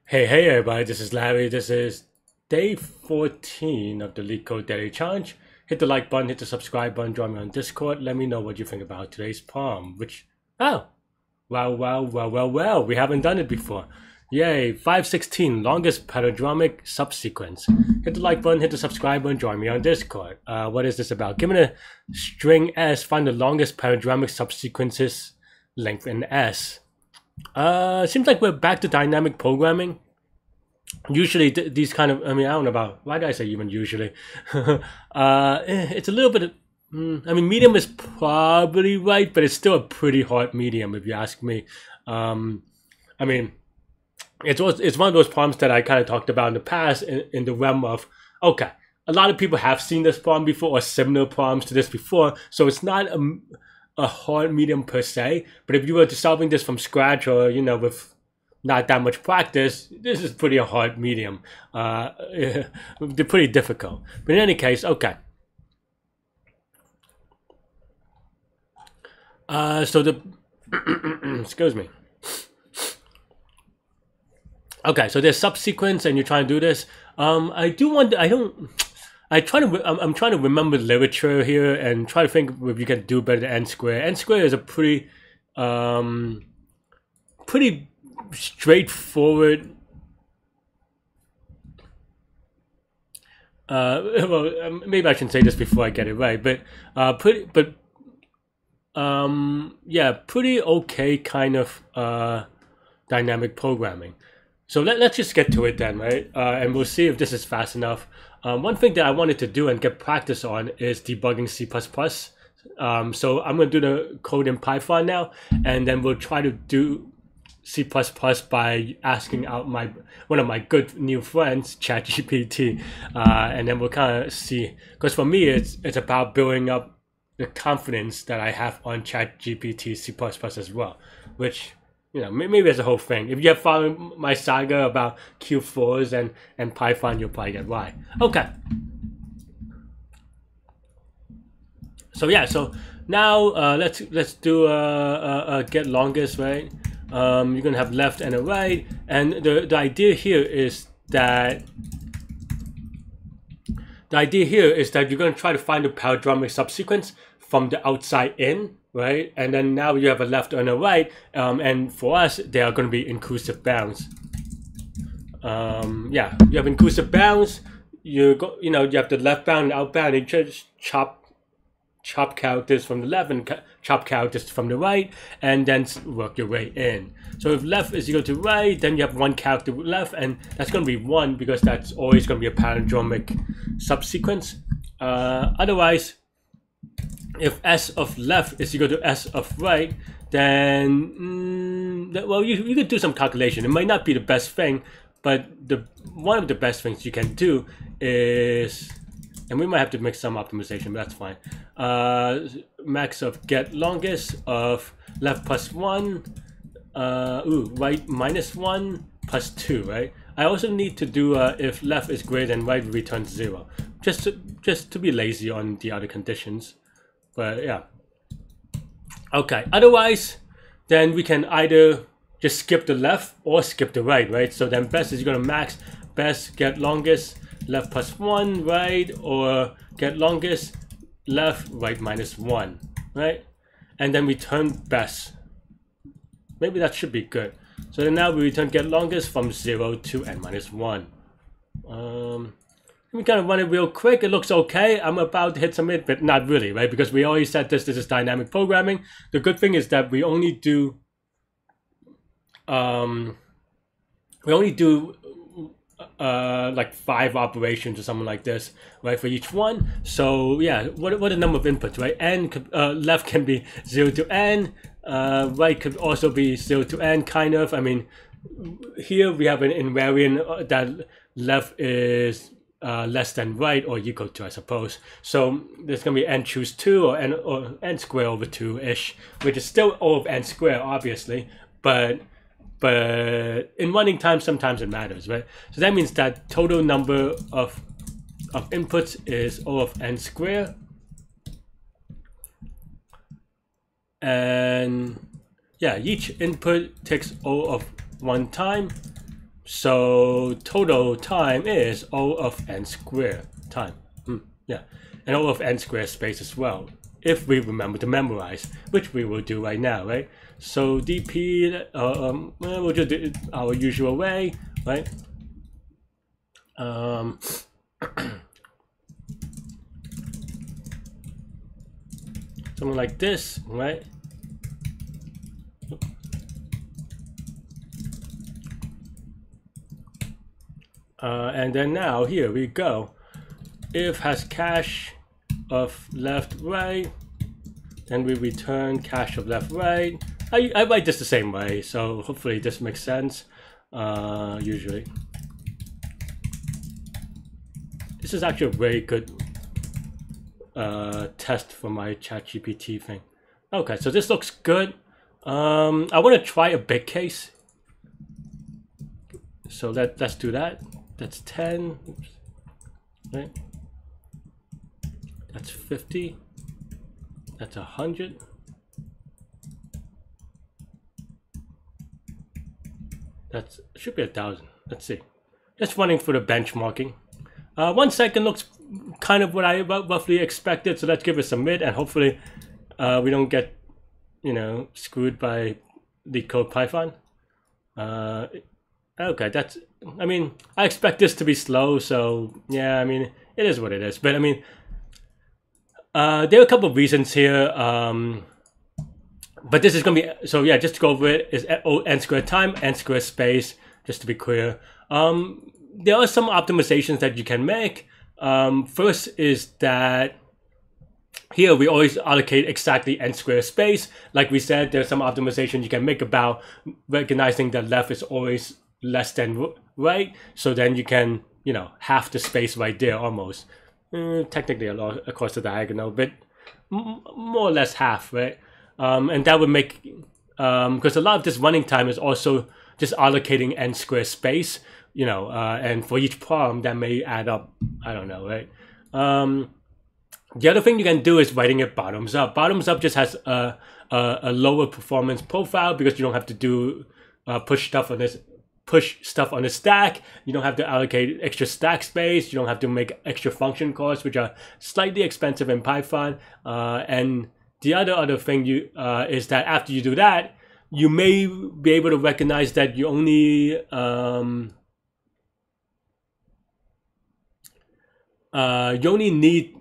Hey everybody, this is Larry. This is day 14 of the Leetcode Daily Challenge. Hit the like button, hit the subscribe button, join me on Discord. Let me know what you think about today's poem, well, we haven't done it before. Yay, 516, longest palindromic subsequence. Hit the like button, hit the subscribe button, join me on Discord. What is this about? Given a string S, find the longest palindromic subsequences length in S. Seems like we're back to dynamic programming. Usually these kind of, I don't know about, why did I say even usually? It's a little bit, medium is probably right, but it's still a pretty hard medium if you ask me. It's one of those problems that I kind of talked about in the past in the realm of, okay, a lot of people have seen this problem before or similar problems to this before, so it's not a hard medium per se, but if you were to solving this from scratch or, with not that much practice, this is pretty a hard medium. They're pretty difficult. But in any case, okay. So the, excuse me. Okay, so there's subsequence and you're trying to do this. I'm trying to remember literature here and try to think if you can do better than n squared. N squared is a pretty straightforward. Maybe I shouldn't say this before I get it right, but pretty okay kind of dynamic programming. So let's just get to it then, right? And we'll see if this is fast enough. One thing that I wanted to do and get practice on is debugging C++. So I'm going to do the code in Python now, and then we'll try to do C++ by asking out one of my good new friends, ChatGPT, and then we'll kind of see. Because for me, it's about building up the confidence that I have on ChatGPT C++ as well, which, maybe it's a whole thing. If you have followed my saga about Q4s and Python, you'll probably get why. Okay. So yeah, so now let's do a get longest, right? You're gonna have left and a right, and the idea here is that you're gonna try to find the palindromic subsequence from the outside in. Right, and then now you have a left and a right, and for us they are going to be inclusive bounds. You have inclusive bounds. You have the left bound and out bound. You just chop characters from the left and chop characters from the right, and then work your way in. So if left is equal to right, then you have one character left, and that's going to be 1 because that's always going to be a palindromic subsequence. Otherwise, if S of left is equal to S of right, then you could do some calculation. It might not be the best thing, but one of the best things you can do is, and we might have to make some optimization, but that's fine. Max of get longest of left plus 1, right minus 1 plus 2, right? I also need to do if left is greater than right, return 0, just to be lazy on the other conditions. But yeah, okay, otherwise then we can either just skip the left or skip the right? So then best is going to max best get longest left plus 1, right, or get longest left right minus 1, right, and then return best. Maybe that should be good. So then now we return get longest from 0 to n minus 1. Let me kind of run it real quick. It looks okay. I'm about to hit submit, but not really, right? Because we already said this is dynamic programming. The good thing is that we only do like 5 operations or something like this, right, for each one. So yeah, what are the number of inputs, right? N left can be 0 to n, right could also be 0 to n, kind of. Here we have an invariant that left is less than right or equal to, I suppose. So there's going to be n choose 2 or n square over 2-ish, which is still O of n square, obviously, but in running time sometimes it matters, right? So that means that total number of inputs is O of n square, and yeah, each input takes O of 1 time. So total time is O of n squared time. Yeah, and O of n squared space as well, if we remember to memorize, which we will do right now, right? So dp, we'll just do it our usual way, right? Something like this, right? And then now here we go. If has cache of left right, then we return cache of left right. I write this the same way, so hopefully this makes sense. Usually, this is actually a very good test for my ChatGPT thing. Okay, so this looks good. I want to try a big case, so let's do that. That's 10. Oops. Right. That's 50. That's 100. That should be 1,000. Let's see. Just running for the benchmarking. 1 second looks kind of what I roughly expected. So let's give it a submit, and hopefully we don't get, screwed by Leetcode Python. Okay, that's. I mean, I expect this to be slow, so yeah. I mean, it is what it is. But I mean, there are a couple of reasons here. But this is gonna be so. Yeah, just to go over it is n squared time, n squared space. Just to be clear, there are some optimizations that you can make. First is that here we always allocate exactly n squared space. Like we said, there's some optimization you can make about recognizing that left is always less than right. So then you can, half the space right there almost. Technically across the diagonal, but more or less half, right? And that would make, because a lot of this running time is also just allocating n squared space, and for each problem that may add up, I don't know, right? The other thing you can do is writing it bottoms up. Bottoms up just has a lower performance profile because you don't have to do push stuff on the stack. You don't have to allocate extra stack space. You don't have to make extra function calls, which are slightly expensive in Python. And the other thing is that after you do that, you may be able to recognize that you only need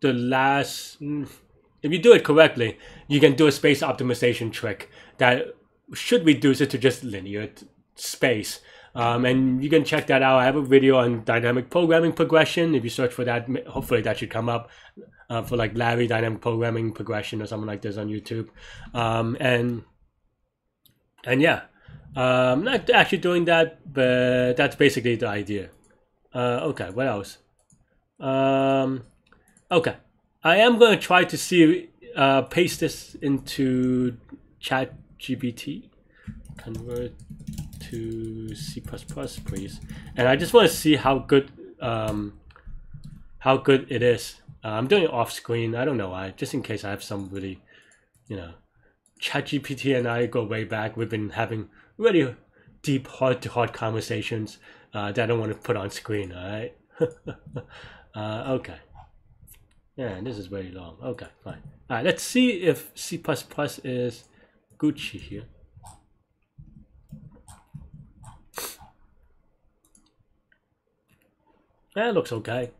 the last. If you do it correctly, you can do a space optimization trick that should reduce it to just linear space. And you can check that out. I have a video on dynamic programming progression. If you search for that, hopefully that should come up for like Larry dynamic programming progression or something like this on YouTube. And yeah, I'm not actually doing that, but that's basically the idea. Okay, what else? Okay, I am going to try to see paste this into ChatGPT. Convert to C++, please. And I just want to see how good it is. I'm doing it off screen. I don't know why. Just in case I have some really, ChatGPT and I go way back. We've been having really deep, heart-to-heart conversations that I don't want to put on screen. All right. Okay. Yeah, this is very long. Okay, fine. All right. Let's see if C++ is Gucci here. That looks okay.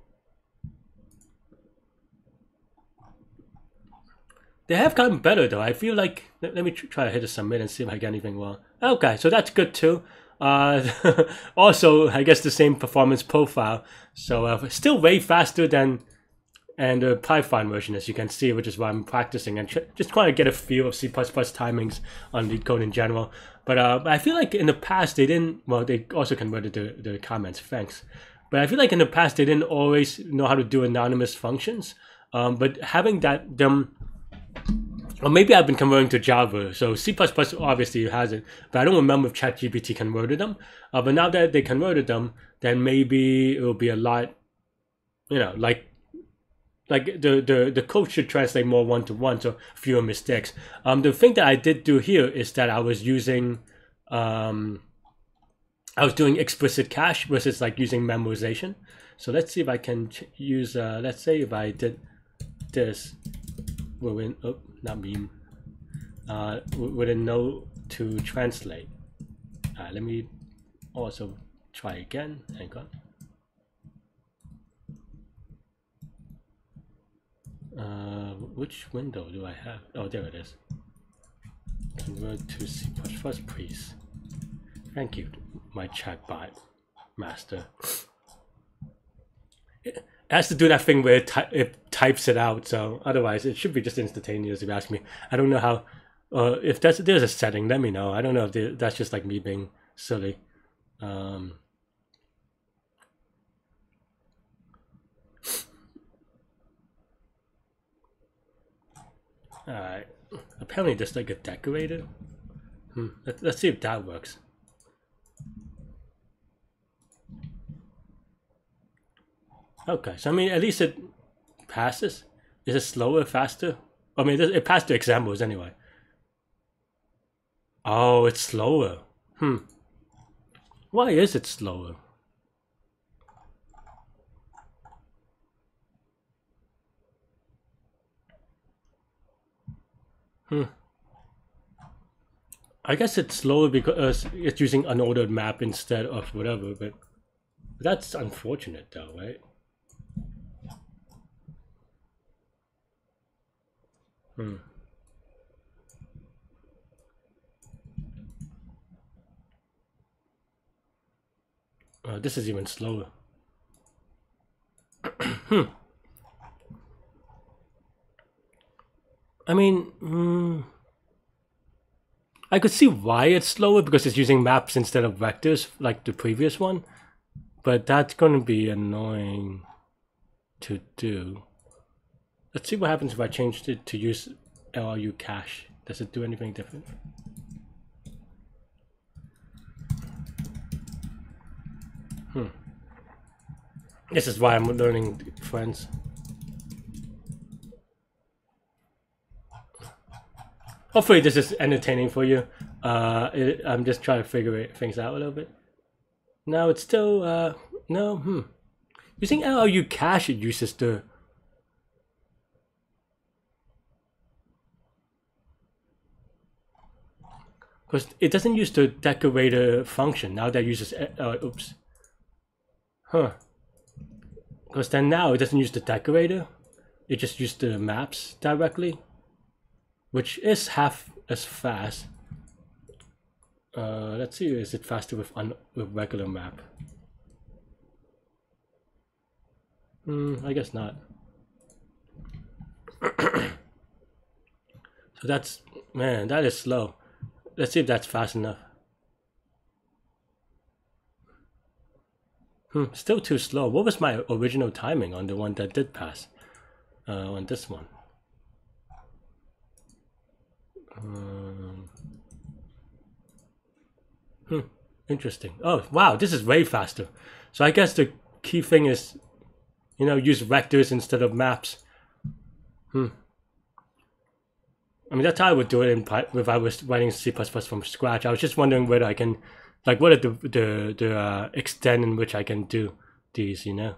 They have gotten better though. I feel like, let me try to hit a submit and see if I get anything wrong. Okay, so that's good too. Also, I guess the same performance profile. So still way faster than the Python version, as you can see, which is why I'm practicing and just trying to get a feel of C++ timings on Leetcode in general. But I feel like in the past they didn't, well, they also converted the comments, thanks. But I feel like in the past they didn't always know how to do anonymous functions. But having them, or maybe I've been converting to Java, so C++ obviously hasn't, but I don't remember if ChatGPT converted them. But now that they converted them, then maybe it will be a lot, like the code should translate more one-to-one, so fewer mistakes. The thing that I did do here is that I was using I was doing explicit cache versus like using memorization. So let's see if I can use, let's say if I did this within, oh, not meme, with a node to translate. Let me also try again. Hang on. Which window do I have? Oh, there it is. Convert to C++, please. Thank you, my chatbot master. It has to do that thing where it types it out, so otherwise it should be just instantaneous if you ask me. I don't know how, if there's a setting, let me know. I don't know if that's just like me being silly. Alright, apparently there's like a decorator. Let's see if that works. Okay, so I mean, at least it passes. Is it slower, faster? I mean, it passed the examples anyway. Oh, it's slower. Why is it slower? I guess it's slower because it's using unordered map instead of whatever, but that's unfortunate though, right? This is even slower. I mean, I could see why it's slower because it's using maps instead of vectors like the previous one, but that's going to be annoying to do. Let's see what happens if I changed it to use LRU cache. Does it do anything different? This is why I'm learning, friends. Hopefully this is entertaining for you. I'm just trying to figure things out a little bit. No, it's still, no, Using LRU cache, it uses the... Because it doesn't use the decorator function. Now that uses, oops. Because then now it doesn't use the decorator. It just uses the maps directly, which is half as fast. Let's see, is it faster with regular map? I guess not. So that's, man, that is slow. Let's see if that's fast enough. Still too slow. What was my original timing on the one that did pass? On this one. Interesting. Oh, wow, this is way faster. So I guess the key thing is, you know, use vectors instead of maps. I mean, that's how I would do it if I was writing C++ from scratch. I was just wondering whether I can, like, what are the extent in which I can do these, you know?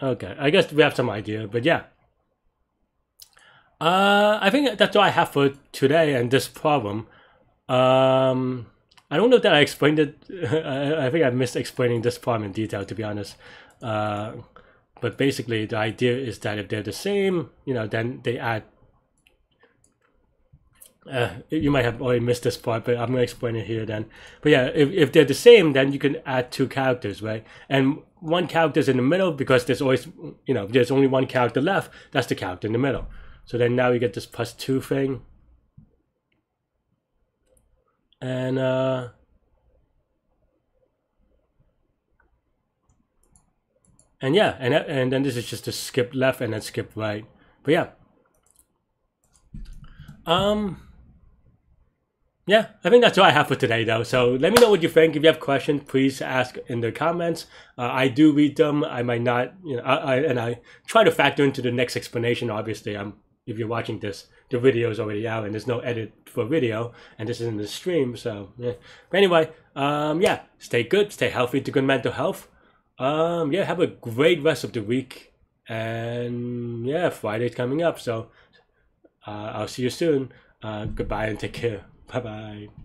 Okay, I guess we have some idea, but yeah. I think that's all I have for today and this problem. I don't know that I explained it. I think I missed explaining this problem in detail, to be honest. But basically, the idea is that if they're the same, you know, then they add. You might have already missed this part, but I'm going to explain it here then. But yeah, if they're the same, then you can add two characters, right? And one character is in the middle because there's always, you know, there's only one character left. That's the character in the middle. So then now you get this +2 thing. And yeah, and then this is just a skip left and then skip right. But yeah. Yeah, I think that's all I have for today, though. So let me know what you think. If you have questions, please ask in the comments. I do read them. I might not, you know, I try to factor into the next explanation. Obviously, if you're watching this the video is already out and there's no edit for video, and this isn't the stream. So yeah. But anyway, yeah, stay good, stay healthy, to good mental health. Yeah, have a great rest of the week, and yeah, Friday's coming up, so I'll see you soon. Goodbye and take care. Bye bye.